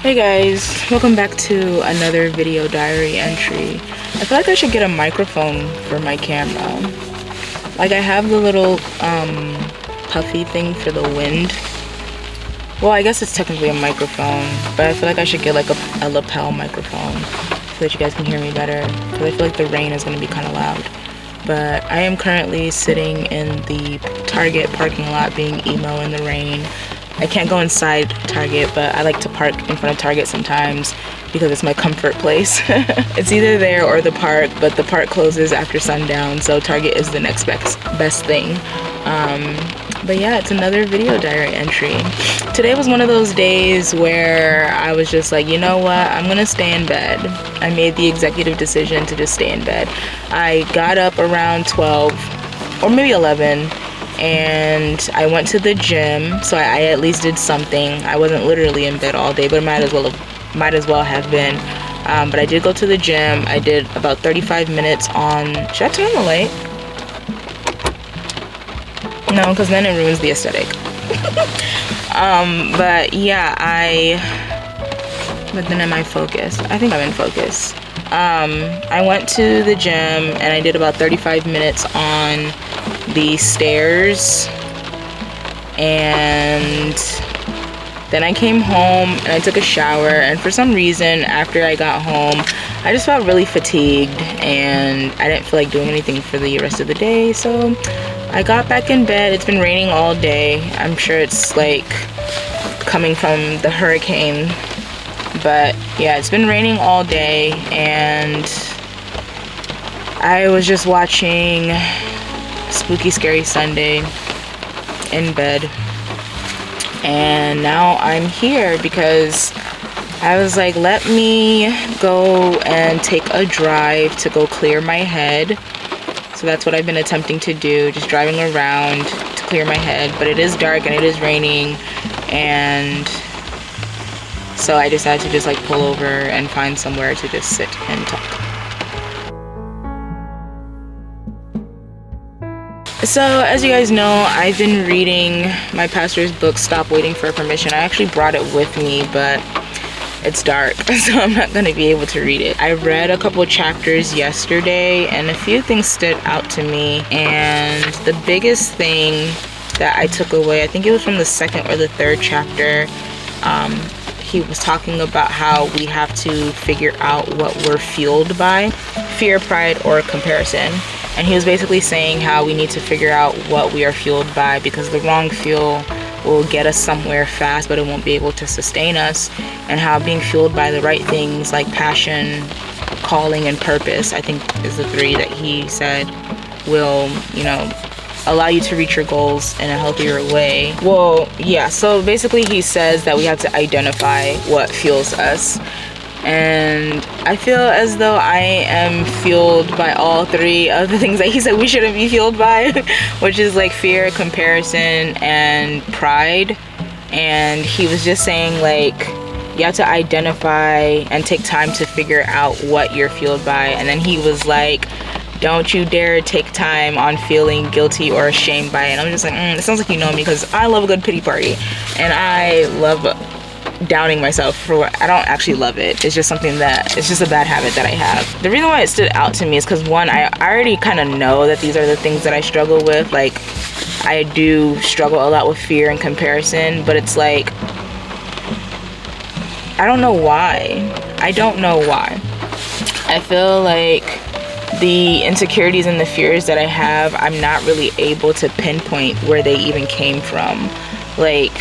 Hey guys, welcome back to another video diary entry. I feel like I should get a microphone for my camera. Like, I have the little puffy thing for the wind. Well, I guess it's technically a microphone, but I feel like I should get like a lapel microphone so that you guys can hear me better, because I feel like the rain is going to be kind of loud. But I am currently sitting in the Target parking lot being emo in the rain. I can't go inside Target, but I like to park in front of Target sometimes because it's my comfort place. It's either there or the park, but the park closes after sundown, so Target is the next best thing. But yeah, it's another video diary entry. Today was one of those days where I was just like, you know what, I'm gonna stay in bed. I made the executive decision to just stay in bed. I got up around 12 or maybe 11. And I went to the gym, so I at least did something. I wasn't literally in bed all day, but might as well have been. But I did go to the gym. I did about 35 minutes on. Should I turn on the light? No, because then it ruins the aesthetic. But yeah, But then am I focused? I think I'm in focus. I went to the gym and I did about 35 minutes on the stairs, and then I came home and I took a shower, and for some reason after I got home I just felt really fatigued and I didn't feel like doing anything for the rest of the day, so I got back in bed. It's been raining all day. I'm sure it's like coming from the hurricane, but yeah, it's been raining all day, and I was just watching Spooky Scary Sunday in bed, and now I'm here because I was like, let me go and take a drive to go clear my head. So that's what I've been attempting to do, just driving around to clear my head, but it is dark and it is raining, and so I decided to just like pull over and find somewhere to just sit and talk. So as you guys know, I've been reading my pastor's book, Stop Waiting for Permission. I actually brought it with me, but it's dark, so I'm not going to be able to read it. I read a couple chapters yesterday and a few things stood out to me, and the biggest thing that I took away, I think it was from the second or the third chapter, he was talking about how we have to figure out what we're fueled by, fear, pride, or comparison. And he was basically saying how we need to figure out what we are fueled by, because the wrong fuel will get us somewhere fast, but it won't be able to sustain us. And how being fueled by the right things like passion, calling, and purpose, I think is the three that he said, will, you know, allow you to reach your goals in a healthier way. Well, yeah, so basically he says that we have to identify what fuels us. And I feel as though I am fueled by all three of the things that he said we shouldn't be fueled by, which is like fear, comparison, and pride. And he was just saying, like, you have to identify and take time to figure out what you're fueled by. And then he was like, don't you dare take time on feeling guilty or ashamed by it. And I'm just like, it sounds like you know me, because I love a good pity party, and I love downing myself for what I don't actually love it. It's just something that, it's just a bad habit that I have. The reason why it stood out to me is because, one, I already kind of know that these are the things that I struggle with. Like, I do struggle a lot with fear and comparison, but it's like, I don't know why. I don't know why. I feel like the insecurities and the fears that I have, I'm not really able to pinpoint where they even came from. Like,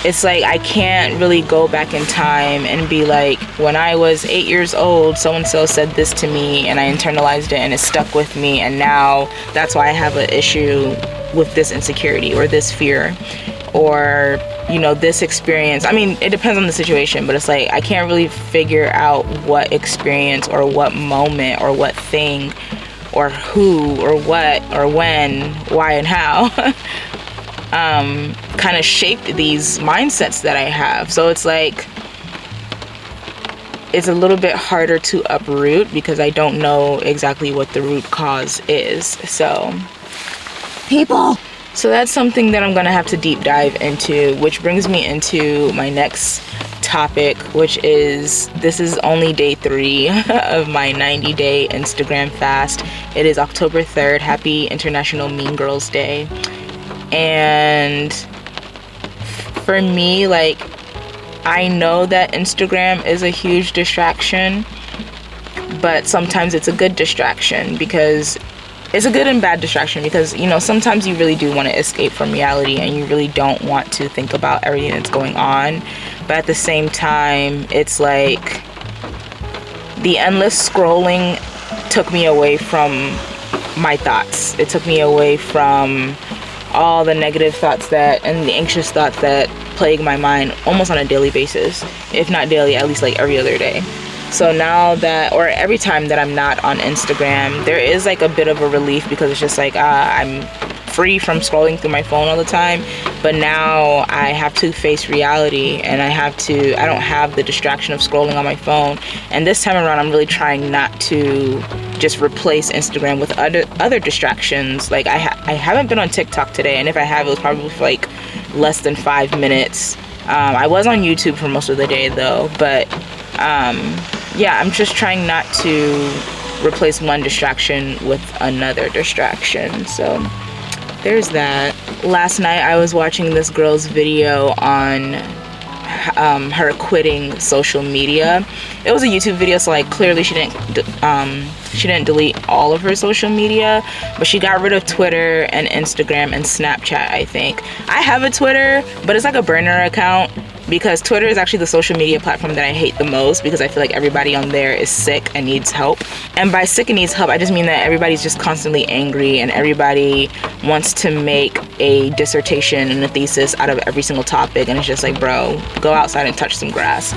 it's like I can't really go back in time and be like, when I was 8 years old, so-and-so said this to me and I internalized it and it stuck with me, and now that's why I have an issue with this insecurity or this fear or, you know, this experience. I mean, it depends on the situation, but it's like I can't really figure out what experience or what moment or what thing or who or what or when, why, and how kind of shaped these mindsets that I have. So it's like, it's a little bit harder to uproot because I don't know exactly what the root cause is. So people, So that's something that I'm gonna have to deep dive into, which brings me into my next topic, which is, this is only day 3 of my 90-day Instagram fast. It is October 3rd. Happy International Mean Girls Day. And for me, like, I know that Instagram is a huge distraction, but sometimes it's a good distraction, because it's a good and bad distraction, because, you know, sometimes you really do want to escape from reality and you really don't want to think about everything that's going on. But at the same time, it's like the endless scrolling took me away from my thoughts. It took me away from all the negative thoughts that, and the anxious thoughts that plague my mind almost on a daily basis. If not daily, at least like every other day. So now that, or every time that I'm not on Instagram, there is like a bit of a relief, because it's just like I'm free from scrolling through my phone all the time. But now I have to face reality, and I don't have the distraction of scrolling on my phone. And this time around, I'm really trying not to just replace Instagram with other distractions. Like I haven't been on TikTok today, and if I have, it was probably for like less than 5 minutes. I was on YouTube for most of the day though, but yeah, I'm just trying not to replace one distraction with another distraction. So there's that. Last night I was watching this girl's video on her quitting social media. It was a YouTube video, so like clearly she didn't delete all of her social media, but she got rid of Twitter and Instagram and Snapchat, I think. I have a Twitter, but it's like a burner account, because Twitter is actually the social media platform that I hate the most, because I feel like everybody on there is sick and needs help. And by sick and needs help, I just mean that everybody's just constantly angry, and everybody wants to make a dissertation and a thesis out of every single topic, and it's just like, bro, go outside and touch some grass.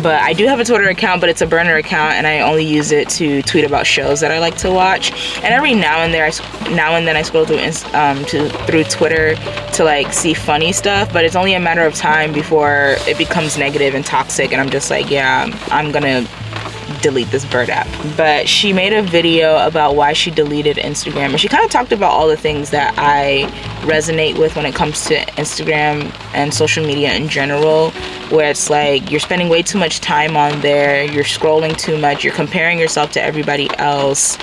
But I do have a Twitter account, but it's a burner account, and I only use it to tweet about shows that I like to watch. And every now and then I scroll through Twitter to like see funny stuff, but it's only a matter of time before it becomes negative and toxic, and I'm just like, yeah, I'm gonna delete this bird app. But she made a video about why she deleted Instagram, and she kind of talked about all the things that I resonate with when it comes to Instagram and social media in general, where it's like you're spending way too much time on there, you're scrolling too much, you're comparing yourself to everybody else,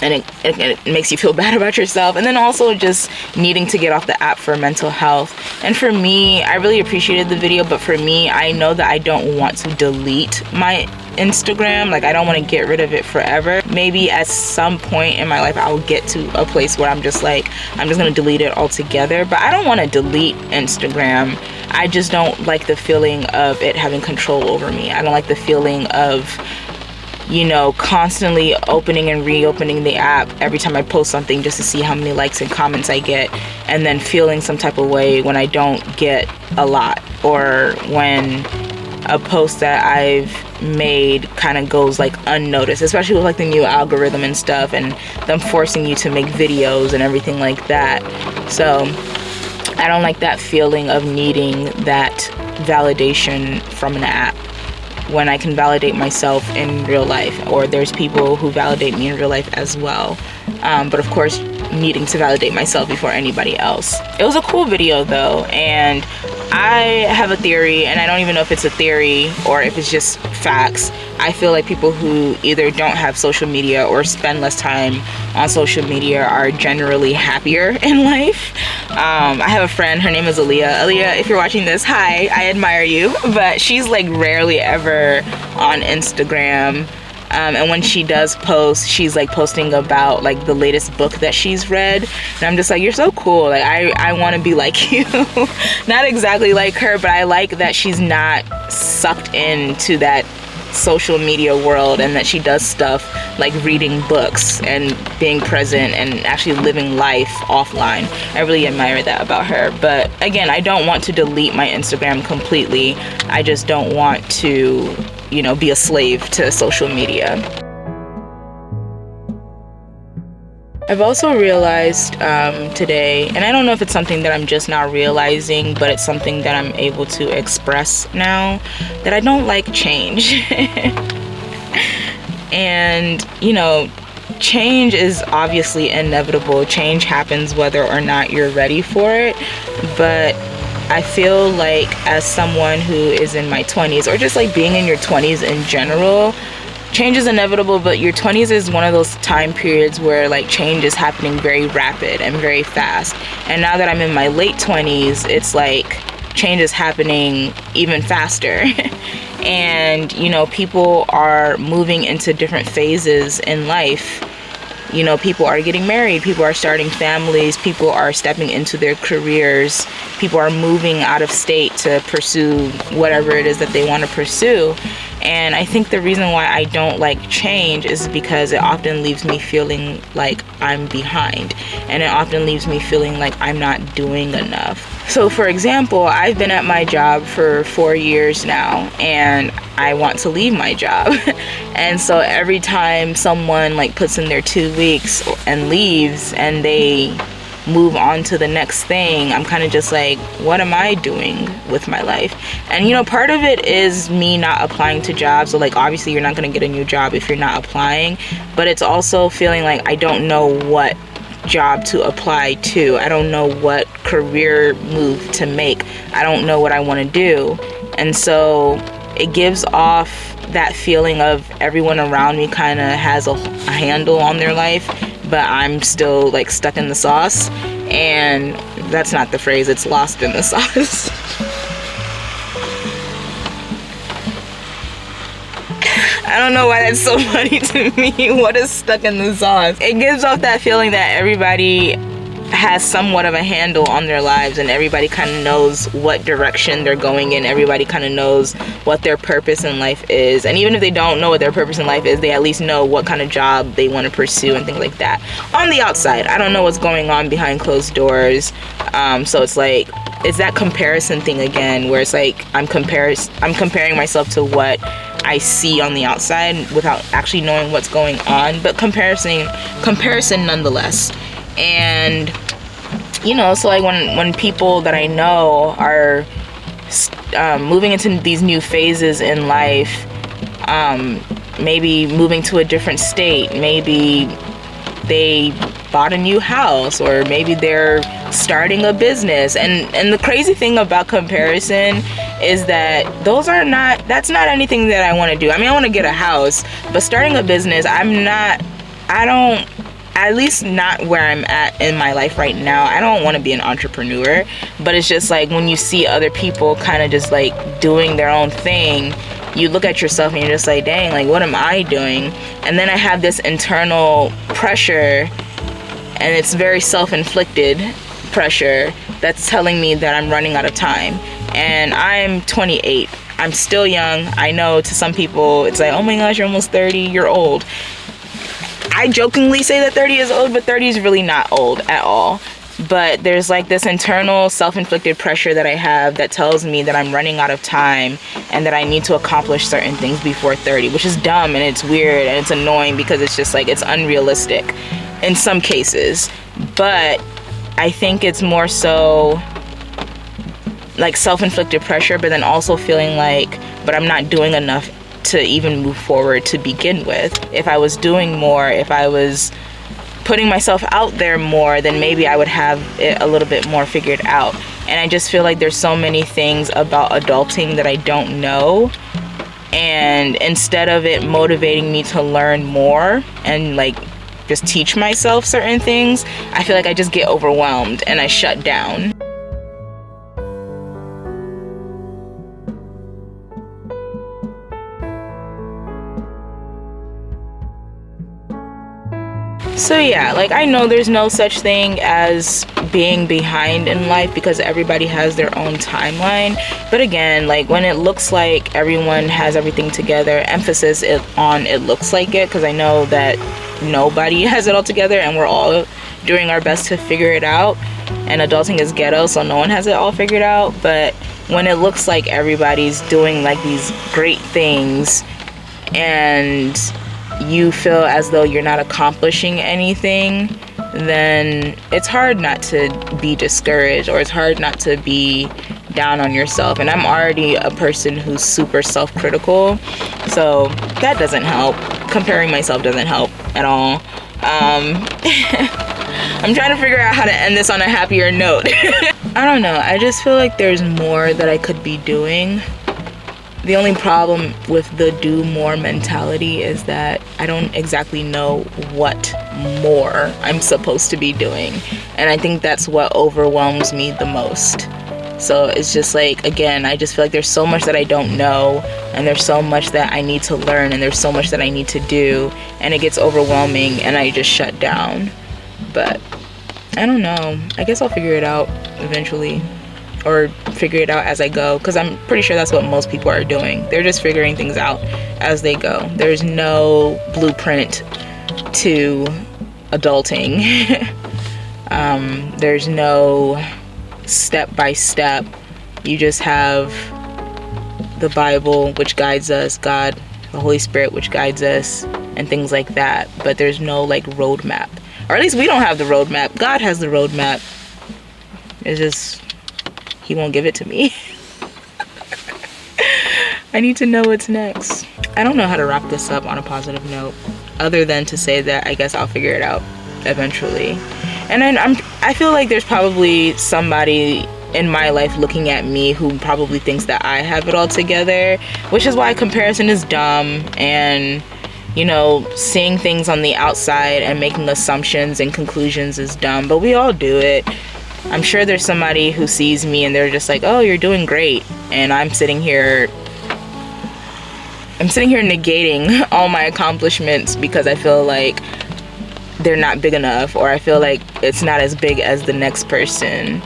and it makes you feel bad about yourself, and then also just needing to get off the app for mental health. And for me, I really appreciated the video, but for me, I know that I don't want to delete my Instagram. Like, I don't want to get rid of it forever. Maybe at some point in my life I'll get to a place where I'm just like, I'm just gonna delete it altogether. But I don't want to delete Instagram. I just don't like the feeling of it having control over me. I don't like the feeling of, you know, constantly opening and reopening the app every time I post something just to see how many likes and comments I get, and then feeling some type of way when I don't get a lot, or when a post that I've made kind of goes like unnoticed, especially with like the new algorithm and stuff, and them forcing you to make videos and everything like that. So I don't like that feeling of needing that validation from an app, when I can validate myself in real life, or there's people who validate me in real life as well. But of course, needing to validate myself before anybody else. It was a cool video though, and I have a theory, and I don't even know if it's a theory or if it's just facts. I feel like people who either don't have social media or spend less time on social media are generally happier in life. I have a friend, her name is Aaliyah. Aaliyah, if you're watching this, hi, I admire you. But she's like rarely ever on Instagram. And when she does post, she's like posting about like the latest book that she's read, and I'm just like, you're so cool. Like I want to be like you. Not exactly like her, but I like that she's not sucked into that social media world, and that she does stuff like reading books and being present and actually living life offline. I really admire that about her. But again, I don't want to delete my Instagram completely. I just don't want to, you know, be a slave to social media. I've also realized today, and I don't know if it's something that I'm just now realizing, but it's something that I'm able to express now, that I don't like change. And, you know, change is obviously inevitable. Change happens whether or not you're ready for it. But I feel like as someone who is in my 20s, or just like being in your 20s in general, change is inevitable, but your 20s is one of those time periods where like change is happening very rapid and very fast. And now that I'm in my late 20s, it's like change is happening even faster. And, you know, people are moving into different phases in life. You know, people are getting married, people are starting families, people are stepping into their careers, people are moving out of state to pursue whatever it is that they want to pursue. And I think the reason why I don't like change is because it often leaves me feeling like I'm behind, and it often leaves me feeling like I'm not doing enough. So for example, I've been at my job for 4 years now, and I want to leave my job. And so every time someone like puts in their 2 weeks and leaves and they move on to the next thing, I'm kind of just like, what am I doing with my life? And you know, part of it is me not applying to jobs. So like obviously you're not going to get a new job if you're not applying, but it's also feeling like I don't know what job to apply to. I don't know what career move to make. I don't know what I want to do. And so it gives off that feeling of everyone around me kind of has a handle on their life, but I'm still like stuck in the sauce. And that's not the phrase, it's lost in the sauce. I don't know why that's so funny to me. What is stuck in the sauce? It gives off that feeling that everybody has somewhat of a handle on their lives, and everybody kind of knows what direction they're going in. Everybody kind of knows what their purpose in life is. And even if they don't know what their purpose in life is, they at least know what kind of job they want to pursue and things like that. On the outside, I don't know what's going on behind closed doors. So it's like, it's that comparison thing again, where it's like I'm comparing myself to what I see on the outside without actually knowing what's going on, but comparison nonetheless. And you know, so like when people that I know are moving into these new phases in life, maybe moving to a different state, maybe they bought a new house, or maybe they're starting a business, and the crazy thing about comparison is that that's not anything that I want to do. I mean, I want to get a house, but starting a business, at least not where I'm at in my life right now. I don't want to be an entrepreneur, but it's just like when you see other people kind of just like doing their own thing, you look at yourself and you're just like, dang, like what am I doing? And then I have this internal pressure, and it's very self-inflicted pressure that's telling me that I'm running out of time. And I'm 28. I'm still young. I know to some people it's like, oh my gosh, you're almost 30, you're old. I jokingly say that 30 is old, but 30 is really not old at all. But there's like this internal self-inflicted pressure that I have that tells me that I'm running out of time and that I need to accomplish certain things before 30, which is dumb and it's weird and it's annoying because it's just like, it's unrealistic in some cases. But I think it's more so like self-inflicted pressure, but then also feeling like, but I'm not doing enough to even move forward to begin with. If I was doing more, if I was putting myself out there more, then maybe I would have it a little bit more figured out. And I just feel like there's so many things about adulting that I don't know, and instead of it motivating me to learn more and like just teach myself certain things, I feel like I just get overwhelmed and I shut down. So yeah, like I know there's no such thing as being behind in life because everybody has their own timeline. But again, like when it looks like everyone has everything together, emphasis on it looks like it, because I know that nobody has it all together and we're all doing our best to figure it out. And adulting is ghetto, so no one has it all figured out. But when it looks like everybody's doing like these great things and you feel as though you're not accomplishing anything, then it's hard not to be discouraged, or it's hard not to be down on yourself. And I'm already a person who's super self-critical, so that doesn't help. Comparing myself doesn't help at all. I'm trying to figure out how to end this on a happier note. I don't know, I just feel like there's more that I could be doing. The only problem with the do more mentality is that I don't exactly know what more I'm supposed to be doing. And I think that's what overwhelms me the most. So it's just like, again, I just feel like there's so much that I don't know, and there's so much that I need to learn, and there's so much that I need to do, and it gets overwhelming and I just shut down. But I don't know, I guess I'll figure it out eventually, or figure it out as I go, because I'm pretty sure that's what most people are doing. They're just figuring things out as they go. There's no blueprint to adulting. There's no step by step. You just have the Bible, which guides us, God, the Holy Spirit, which guides us, and things like that. But there's no like roadmap, or at least we don't have the roadmap. God has the roadmap. It's just he won't give it to me. I need to know what's next. I don't know how to wrap this up on a positive note, other than to say that I guess I'll figure it out eventually. And then I feel like there's probably somebody in my life looking at me who probably thinks that I have it all together, which is why comparison is dumb, and you know, seeing things on the outside and making assumptions and conclusions is dumb, but we all do it. I'm sure there's somebody who sees me and they're just like, oh, you're doing great, and I'm sitting here negating all my accomplishments because I feel like they're not big enough, or I feel like it's not as big as the next person.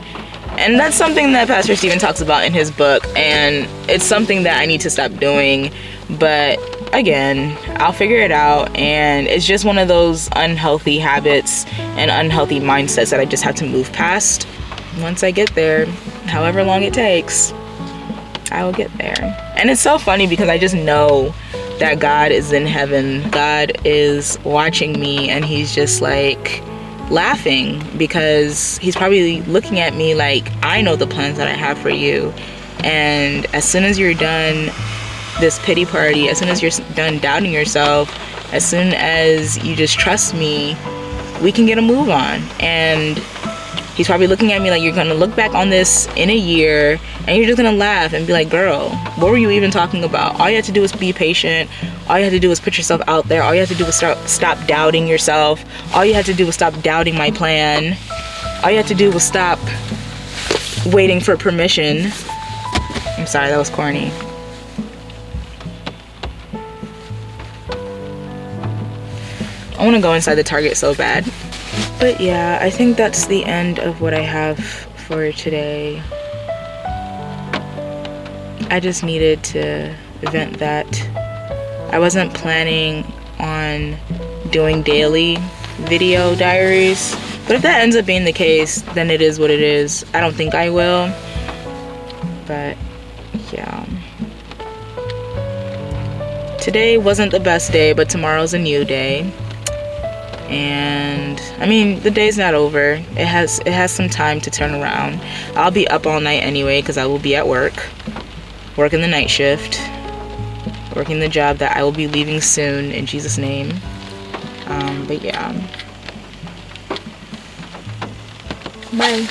And that's something that Pastor Stephen talks about in his book, and it's something that I need to stop doing. But again, I'll figure it out, and it's just one of those unhealthy habits and unhealthy mindsets that I just have to move past. Once I get there, however long it takes, I will get there. And it's so funny because I just know that God is in heaven. God is watching me, and he's just like laughing because he's probably looking at me like, I know the plans that I have for you. And as soon as you're done this pity party, as soon as you're done doubting yourself, as soon as you just trust me, we can get a move on. And he's probably looking at me like, you're gonna look back on this in a year and you're just gonna laugh and be like, girl, what were you even talking about? All you had to do was be patient. All you had to do was put yourself out there. All you had to do was stop doubting yourself. All you had to do was stop doubting my plan. All you had to do was stop waiting for permission. I'm sorry, that was corny. I want to go inside the Target so bad. But yeah, I think that's the end of what I have for today. I just needed to vent that. I wasn't planning on doing daily video diaries, but if that ends up being the case, then it is what it is. I don't think I will, but yeah. Today wasn't the best day, but tomorrow's a new day. And I mean, the day's not over. It has some time to turn around. I'll be up all night anyway because I will be at work, working the night shift, working the job that I will be leaving soon in Jesus' name. But yeah, bye.